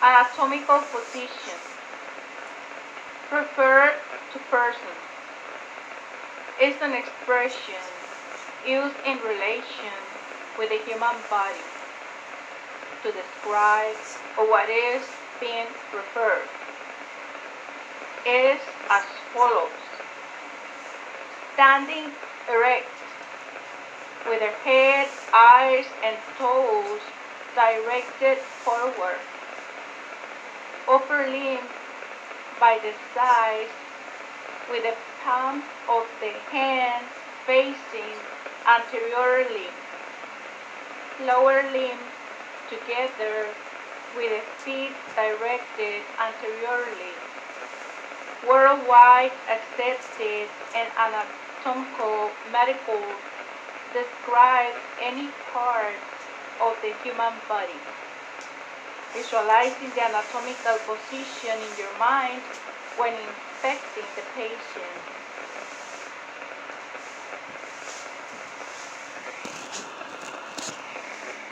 Anatomical position. Refer to person. Is an expression used in relation with the human body to describe what is being referred. Is as follows. Standing erect, with the head, eyes, and toes directed forward. Upper limb by the sides, with the palm of the hand facing anteriorly. Lower limb together with the feet directed anteriorly. Worldwide accepted and anatomical medical describes any part of the human body. Visualizing the anatomical position in your mind when inspecting the patient.